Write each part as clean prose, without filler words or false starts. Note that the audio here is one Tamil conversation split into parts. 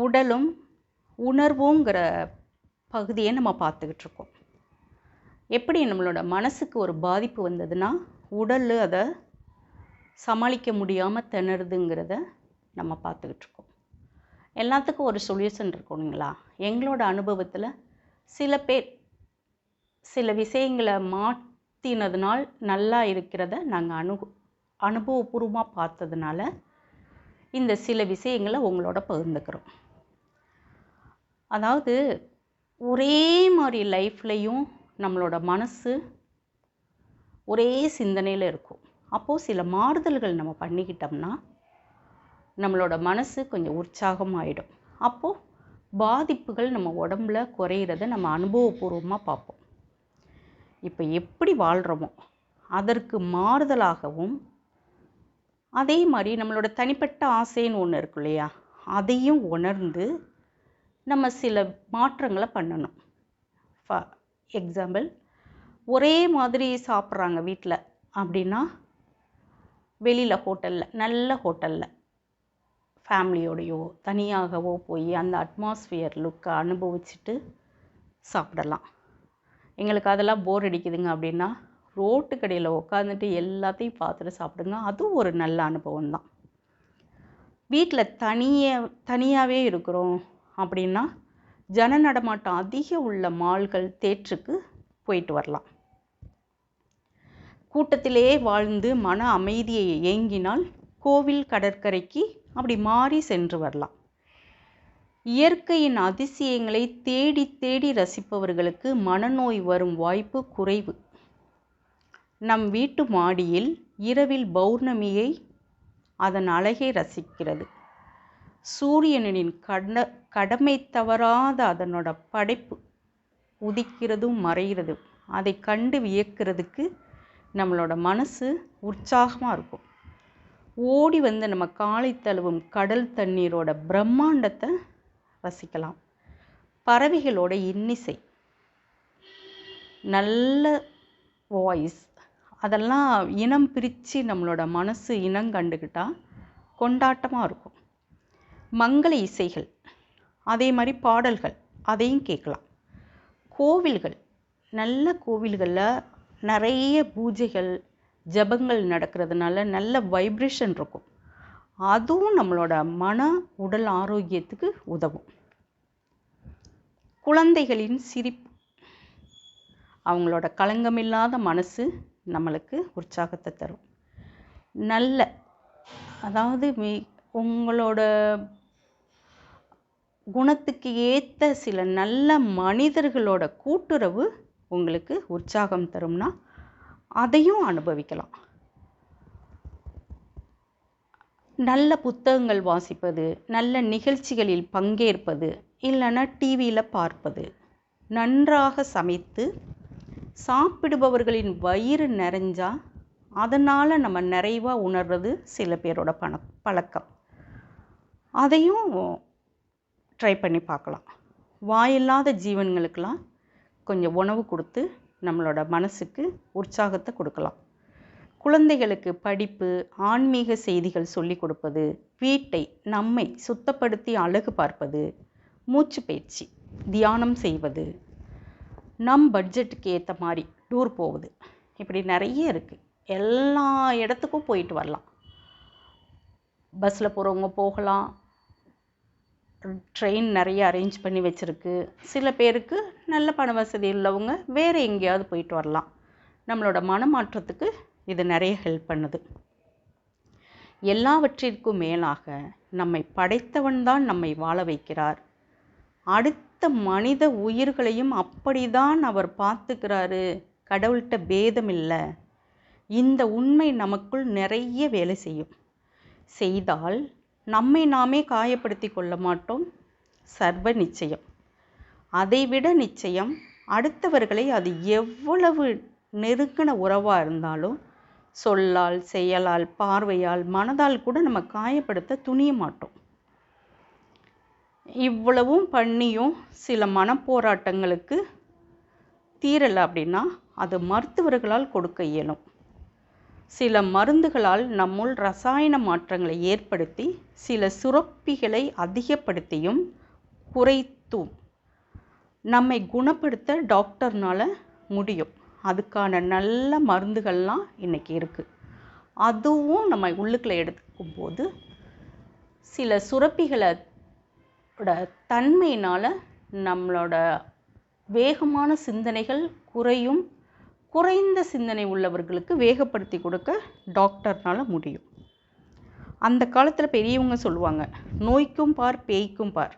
உடலும் உணர்வுங்கிற பகுதியை நம்ம பார்த்துக்கிட்டு இருக்கோம். எப்படி நம்மளோட மனசுக்கு ஒரு பாதிப்பு வந்ததுன்னா உடல் அதை சமாளிக்க முடியாமல் திணறுதுங்கிறத நம்ம பார்த்துக்கிட்டு இருக்கோம். எல்லாத்துக்கும் ஒரு சொல்யூஷன் இருக்கணுங்களா? எங்களோட அனுபவத்தில் சில பேர் சில விஷயங்களை மாற்றினதுனால் நல்லா இருக்கிறத நாங்கள் அனுபவபூர்வமாக பார்த்ததுனால இந்த சில விஷயங்களை உங்களோட பகிர்ந்துக்கிறோம். அதாவது ஒரே மாதிரி லைஃப்லையும் நம்மளோட மனசு ஒரே சிந்தனையில் இருக்கும். அப்போது சில மாறுதல்கள் நம்ம பண்ணிக்கிட்டோம்னா நம்மளோட மனசு கொஞ்சம் உற்சாகமாகிடும். அப்போது பாதிப்புகள் நம்ம உடம்புல குறையிறத நம்ம அனுபவபூர்வமாக பார்ப்போம். இப்போ எப்படி வாழ்கிறோமோ அதற்கு மாறுதலாகவும் அதே மாதிரி நம்மளோட தனிப்பட்ட ஆசைன்னு ஒன்று இருக்கு இல்லையா, அதையும் உணர்ந்து நம்ம சில மாற்றங்களை பண்ணணும். ஃபார் எக்ஸாம்பிள், ஒரே மாதிரி சாப்பிட்றாங்க வீட்டில் அப்படின்னா வெளியில் ஹோட்டலில், நல்ல ஹோட்டலில் ஃபேமிலியோடையோ தனியாகவோ போய் அந்த அட்மாஸ்ஃபியர் லுக்கை அனுபவிச்சுட்டு சாப்பிடலாம். எங்களுக்கு அதெல்லாம் போர் அடிக்குதுங்க அப்படின்னா ரோட்டு கடையில் உட்காந்துட்டு எல்லாத்தையும் பார்த்துட்டு சாப்பிடுங்க. அதுவும் ஒரு நல்ல அனுபவம் தான். வீட்டில் தனியாகவே இருக்கிறோம் அப்படின்னா ஜன நடமாட்டம் அதிகம் உள்ள மால்கள், தேட்டருக்கு போயிட்டு வரலாம். கூட்டத்திலே வாழ்ந்து மன அமைதியை ஏங்கினால் கோவில், கடற்கரைக்கு அப்படி மாறி சென்று வரலாம். இயற்கையின் அதிசயங்களை தேடி தேடி ரசிப்பவர்களுக்கு மனநோய் வரும் வாய்ப்பு குறைவு. நம் வீட்டு மாடியில் இரவில் பௌர்ணமியை அதன் அழகை ரசிக்கிறது. சூரியனின் கடமை தவறாத அதனோட படைப்பு உதிக்கிறதும் மறைகிறதும் அதை கண்டு வியக்கிறதுக்கு நம்மளோட மனசு உற்சாகமாக இருக்கும். ஓடி வந்து நம்ம காலை தழுவும் கடல் தண்ணீரோட பிரம்மாண்டத்தை ரசிக்கலாம். பறவைகளோட இன்னிசை, நல்ல வாய்ஸ், அதெல்லாம் இனம் பிரித்து நம்மளோட மனசு இனம் கண்டுக்கிட்டால் கொண்டாட்டமாக இருக்கும். மங்கள இசைகள், அதே மாதிரி பாடல்கள், அதையும் கேட்கலாம். கோவில்கள், நல்ல கோவில்களில் நிறைய பூஜைகள், ஜபங்கள் நடக்கிறதுனால நல்ல வைப்ரேஷன் இருக்கும். அதுவும் நம்மளோட மன உடல் ஆரோக்கியத்துக்கு உதவும். குழந்தைகளின் சிரிப்பு, அவங்களோட களங்கமில்லாத மனசு நம்மளுக்கு உற்சாகத்தை தரும். அதாவது உங்களோட குணத்துக்கு ஏற்ற சில நல்ல மனிதர்களோட கூட்டுறவு உங்களுக்கு உற்சாகம் தரும்னா அதையும் அனுபவிக்கலாம். நல்ல புத்தகங்கள் வாசிப்பது, நல்ல நிகழ்ச்சிகளில் பங்கேற்பது, இல்லைன்னா டிவியில் பார்ப்பது, நன்றாக சமைத்து சாப்பிடுபவர்களின் வயிறு நிறைஞ்சால் அதனால் நம்ம நிறைவாக உணர்வது சில பேரோட பழக்கம். அதையும் ட்ரை பண்ணி பார்க்கலாம். வாயில்லாத ஜீவன்களுக்கெல்லாம் கொஞ்சம் உணவு கொடுத்து நம்மளோட மனசுக்கு உற்சாகத்தை கொடுக்கலாம். குழந்தைகளுக்கு படிப்பு, ஆன்மீக செய்திகள் சொல்லி கொடுப்பது, வீட்டை நம்மை சுத்தப்படுத்தி அழகு பார்ப்பது, மூச்சு பயிற்சி, தியானம் செய்வது, நம் பட்ஜெட்டுக்கு ஏற்ற மாதிரி டூர் போவது, இப்படி நிறைய இருக்குது. எல்லா இடத்துக்கும் போயிட்டு வரலாம். பஸ்ஸில் போகிறவங்க போகலாம். ட்ரெயின் நிறைய அரேஞ்ச் பண்ணி வச்சுருக்கு. சில பேருக்கு நல்ல பண வசதி உள்ளவங்க வேறு எங்கேயாவது போயிட்டு வரலாம். நம்மளோட மனமாற்றத்துக்கு இது நிறைய ஹெல்ப் பண்ணுது. எல்லாவற்றிற்கும் மேலாக நம்மை படைத்தவன் தான் நம்மை வாழ வைக்கிறார். அடுத்த மனித உயிர்களையும் அப்படிதான் அவர் பார்த்துக்கிறாரு. கடவுள்கிட்ட பேதம் இல்லை. இந்த உண்மை நமக்குள் நிறைய வேலை செய்தால் நம்மை நாமே காயப்படுத்தி கொள்ள மாட்டோம். சர்வ நிச்சயம். அதைவிட நிச்சயம், அடுத்தவர்களை அது எவ்வளவு நெருங்கின உறவாக இருந்தாலும் சொல்லால், செயலால், பார்வையால், மனதால் கூட நம்ம காயப்படுத்த துணிய மாட்டோம். இவ்வளவும் பண்ணியும் சில மனப்போராட்டங்களுக்கு தீரலை அப்படின்னா அது மருத்துவர்களால் கொடுக்க இயலும். சில மருந்துகளால் நம்முள் ரசாயன மாற்றங்களை ஏற்படுத்தி சில சுரப்பிகளை அதிகப்படுத்தியும் குறைத்தும் நம்மை குணப்படுத்த டாக்டர்னால் முடியும். அதுக்கான நல்ல மருந்துகள்லாம் இன்றைக்கி இருக்குது. அதுவும் நம்ம உள்ளுக்குள்ளே எடுத்துக்கும் போது சில சுரப்பிகளோட தன்மையினால் நம்மளோட வேகமான சிந்தனைகள் குறையும். குறைந்த சிந்தனை உள்ளவர்களுக்கு வேகப்படுத்தி கொடுக்க டாக்டர்னால் முடியும். அந்த காலத்தில் பெரியவங்க சொல்லுவாங்க, நோய்க்கும் பார் பேய்க்கும் பார்.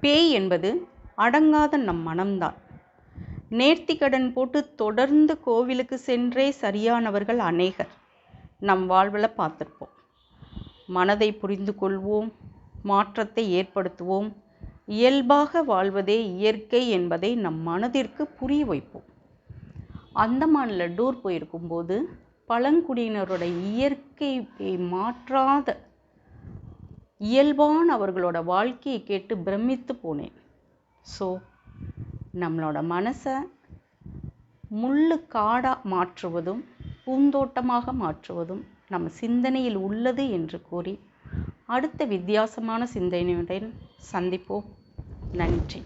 பேய் என்பது அடங்காத நம் மனம்தான். நேர்த்திக்கடன் போட்டு தொடர்ந்து கோவிலுக்கு சென்றே சரியானவர்கள் அநேகர் நம் வாழ்வில் பார்த்துருப்போம். மனதை புரிந்து கொள்வோம், மாற்றத்தை ஏற்படுத்துவோம், இயல்பாக வாழ்வதே இயற்கை என்பதை நம் மனதிற்கு புரிய வைப்போம். அந்தமானில் டூர் போயிருக்கும்போது பழங்குடியினரோட இயற்கையை மாற்றாத இயல்பான அவர்களோட வாழ்க்கையை கேட்டு பிரமித்து போனேன். ஸோ நம்மளோட மனசை முள்ளு காடாக மாற்றுவதும் பூந்தோட்டமாக மாற்றுவதும் நம்ம சிந்தனையில் உள்ளது என்று கூறி அடுத்த வித்தியாசமான சிந்தனையுடன் சந்திப்போம். நன்றி.